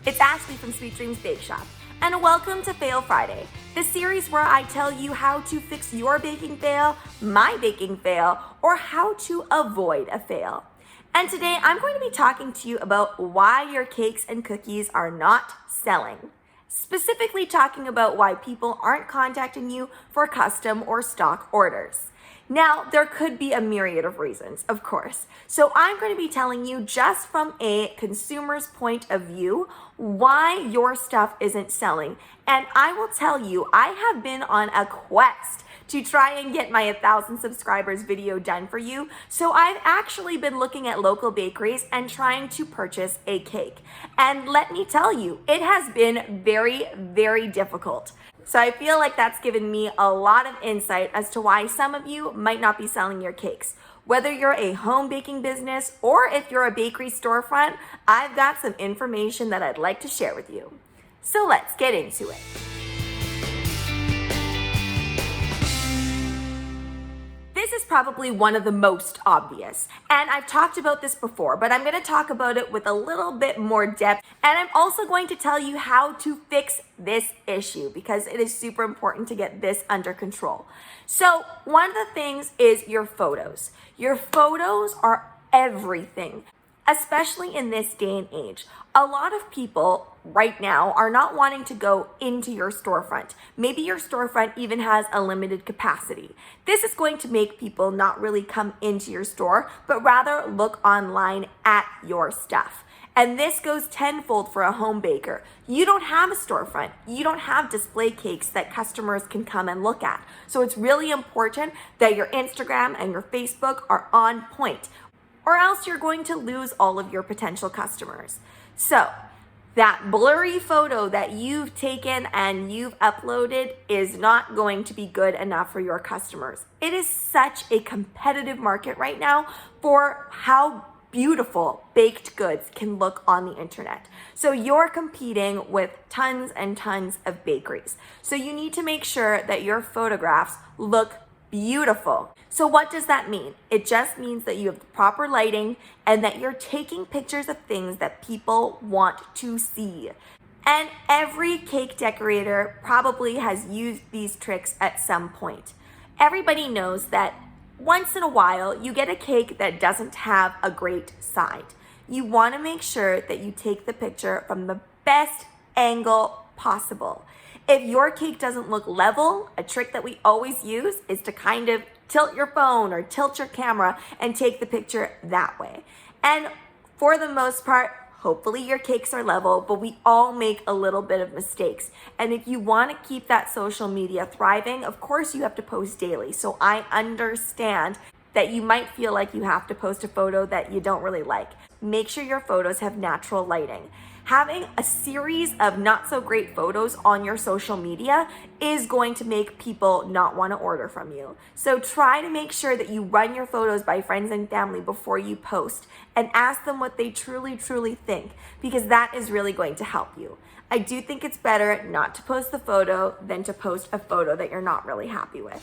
It's Ashleigh from Sweet Dreams Bake Shop, and welcome to Fail Friday, the series where I tell you how to fix your baking fail, my baking fail, or how to avoid a fail. And today I'm going to be talking to you about why your cakes and cookies are not selling. Specifically talking about why people aren't contacting you for custom or stock orders. Now, there could be a myriad of reasons, of course. So I'm going to be telling you just from a consumer's point of view why your stuff isn't selling. And I will tell you, I have been on a quest to try and get my 1,000 subscribers video done for you. So I've actually been looking at local bakeries and trying to purchase a cake. And let me tell you, it has been very, very difficult. So I feel like that's given me a lot of insight as to why some of you might not be selling your cakes. Whether you're a home baking business or if you're a bakery storefront, I've got some information that I'd like to share with you. So let's get into it. This is probably one of the most obvious, and I've talked about this before, but I'm going to talk about it with a little bit more depth, and I'm also going to tell you how to fix this issue because it is super important to get this under control. So one of the things is your photos. Your photos are everything, especially in this day and age. A lot of people right now are not wanting to go into your storefront. Maybe your storefront even has a limited capacity. This is going to make people not really come into your store, but rather look online at your stuff. And this goes tenfold for a home baker. You don't have a storefront. You don't have display cakes that customers can come and look at. So it's really important that your Instagram and your Facebook are on point, or else you're going to lose all of your potential customers. So that blurry photo that you've taken and you've uploaded is not going to be good enough for your customers. It is such a competitive market right now for how beautiful baked goods can look on the internet. So you're competing with tons and tons of bakeries. So you need to make sure that your photographs look beautiful. So what does that mean? It just means that you have the proper lighting and that you're taking pictures of things that people want to see. And every cake decorator probably has used these tricks at some point. Everybody knows that once in a while you get a cake that doesn't have a great side. You want to make sure that you take the picture from the best angle possible. If your cake doesn't look level, a trick that we always use is to kind of tilt your phone or tilt your camera and take the picture that way. And for the most part, hopefully your cakes are level, but we all make a little bit of mistakes. And if you want to keep that social media thriving, of course you have to post daily. So I understand that you might feel like you have to post a photo that you don't really like. Make sure your photos have natural lighting. Having a series of not so great photos on your social media is going to make people not want to order from you. So try to make sure that you run your photos by friends and family before you post and ask them what they truly think, because that is really going to help you. I do think it's better not to post the photo than to post a photo that you're not really happy with.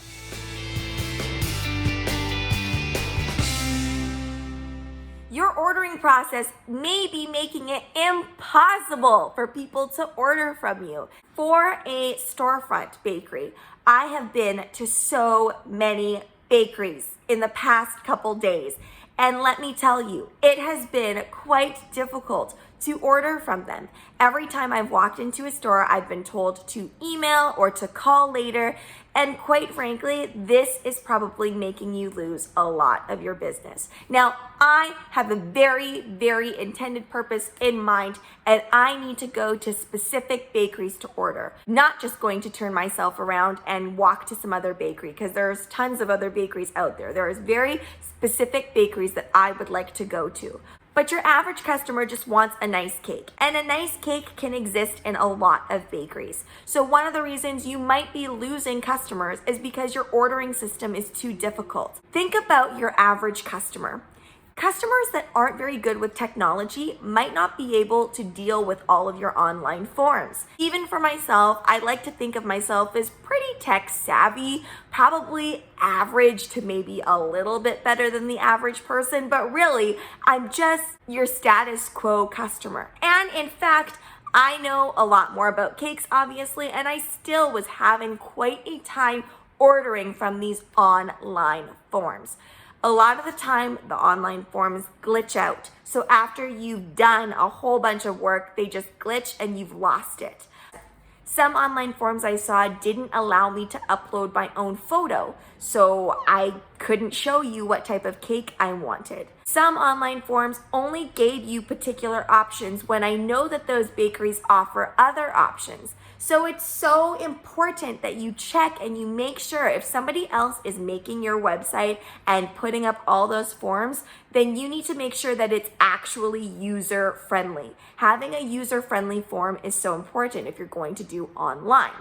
Your ordering process may be making it impossible for people to order from you. For a storefront bakery, I have been to so many bakeries in the past couple days. And let me tell you, it has been quite difficult to order from them. Every time I've walked into a store, I've been told to email or to call later. And quite frankly, this is probably making you lose a lot of your business. Now, I have a very, very intended purpose in mind, and I need to go to specific bakeries to order. Not just going to turn myself around and walk to some other bakery, because there's tons of other bakeries out there. There is very specific bakeries that I would like to go to. But your average customer just wants a nice cake, and a nice cake can exist in a lot of bakeries. So one of the reasons you might be losing customers is because your ordering system is too difficult. Think about your average customer. Customers that aren't very good with technology might not be able to deal with all of your online forms. Even for myself, I like to think of myself as pretty tech savvy, probably average to maybe a little bit better than the average person, but really, I'm just your status quo customer. And in fact, I know a lot more about cakes, obviously, and I still was having quite a time ordering from these online forms. A lot of the time, the online forms glitch out. So after you've done a whole bunch of work, they just glitch and you've lost it. Some online forms I saw didn't allow me to upload my own photo, so I couldn't show you what type of cake I wanted. Some online forms only gave you particular options when I know that those bakeries offer other options. So it's so important that you check and you make sure if somebody else is making your website and putting up all those forms, then you need to make sure that it's actually user friendly. Having a user friendly form is so important if you're going to do online.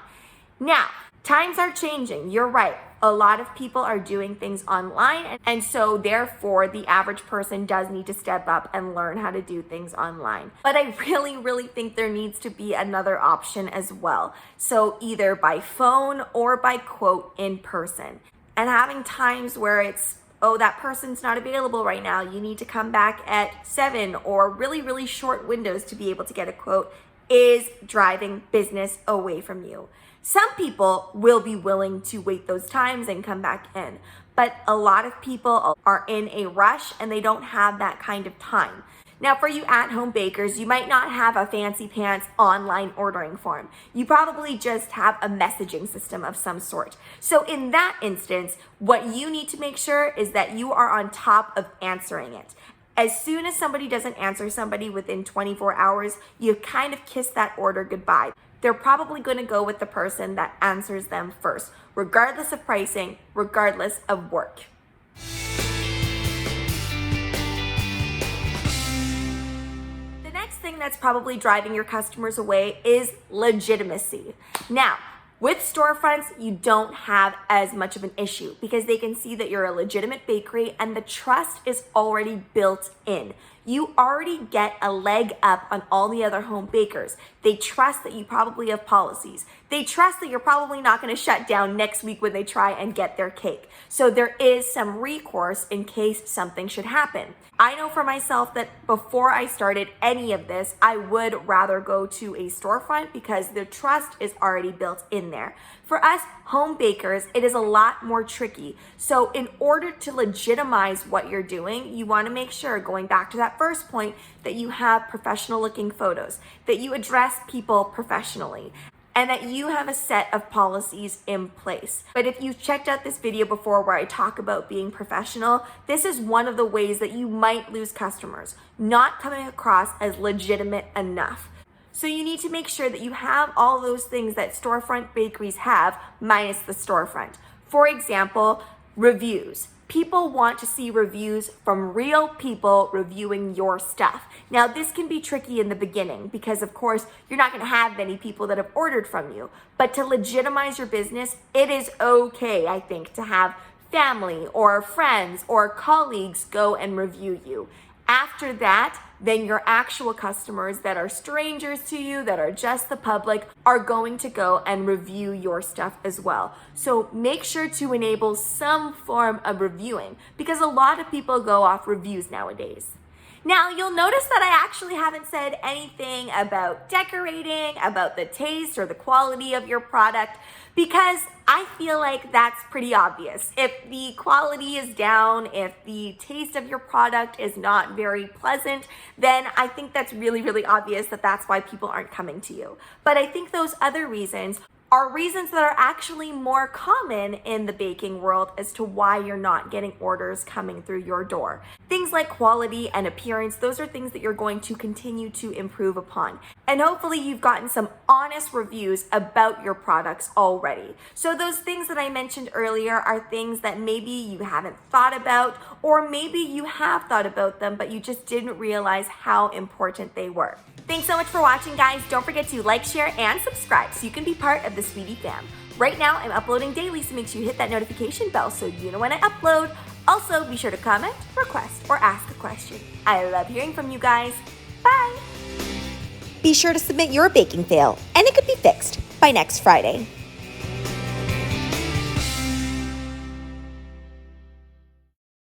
Now, times are changing. You're right. A lot of people are doing things online, and so therefore the average person does need to step up and learn how to do things online. But I really think there needs to be another option as well. So either by phone or by quote in person. And having times where it's, oh, that person's not available right now, you need to come back at 7, or really short windows to be able to get a quote, is driving business away from you. Some people will be willing to wait those times and come back in, but a lot of people are in a rush and they don't have that kind of time. Now, for you at-home bakers, you might not have a fancy pants online ordering form. You probably just have a messaging system of some sort. So in that instance, what you need to make sure is that you are on top of answering it. As soon as somebody doesn't answer somebody within 24 hours, you kind of kiss that order goodbye. They're probably going to go with the person that answers them first, regardless of pricing, regardless of work. The next thing that's probably driving your customers away is legitimacy. Now, with storefronts, you don't have as much of an issue because they can see that you're a legitimate bakery and the trust is already built in. You already get a leg up on all the other home bakers. They trust that you probably have policies. They trust that you're probably not going to shut down next week when they try and get their cake. So there is some recourse in case something should happen. I know for myself that before I started any of this, I would rather go to a storefront because the trust is already built in there. For us home bakers, it is a lot more tricky. So in order to legitimize what you're doing, you want to make sure, going back to that first point, that you have professional looking photos, that you address people professionally, and that you have a set of policies in place. But if you've checked out this video before where I talk about being professional, this is one of the ways that you might lose customers, not coming across as legitimate enough. So you need to make sure that you have all those things that storefront bakeries have, minus the storefront. For example, reviews. People want to see reviews from real people reviewing your stuff. Now, this can be tricky in the beginning because, of course, you're not going to have many people that have ordered from you. But to legitimize your business, it is okay, I think, to have family or friends or colleagues go and review you. After that, then your actual customers that are strangers to you, that are just the public, are going to go and review your stuff as well. So make sure to enable some form of reviewing because a lot of people go off reviews nowadays. Now, you'll notice that I actually haven't said anything about decorating, about the taste or the quality of your product, because I feel like that's pretty obvious. If the quality is down, if the taste of your product is not very pleasant, then I think that's really obvious that that's why people aren't coming to you. But I think those other reasons are reasons that are actually more common in the baking world as to why you're not getting orders coming through your door. Things like quality and appearance, those are things that you're going to continue to improve upon. And hopefully you've gotten some honest reviews about your products already. So those things that I mentioned earlier are things that maybe you haven't thought about, or maybe you have thought about them, but you just didn't realize how important they were. Thanks so much for watching, guys. Don't forget to like, share, and subscribe so you can be part of the Sweetie fam. Right now, I'm uploading daily, so make sure you hit that notification bell so you know when I upload. Also, be sure to comment, request, or ask a question. I love hearing from you guys. Bye! Be sure to submit your baking fail, and it could be fixed by next Friday.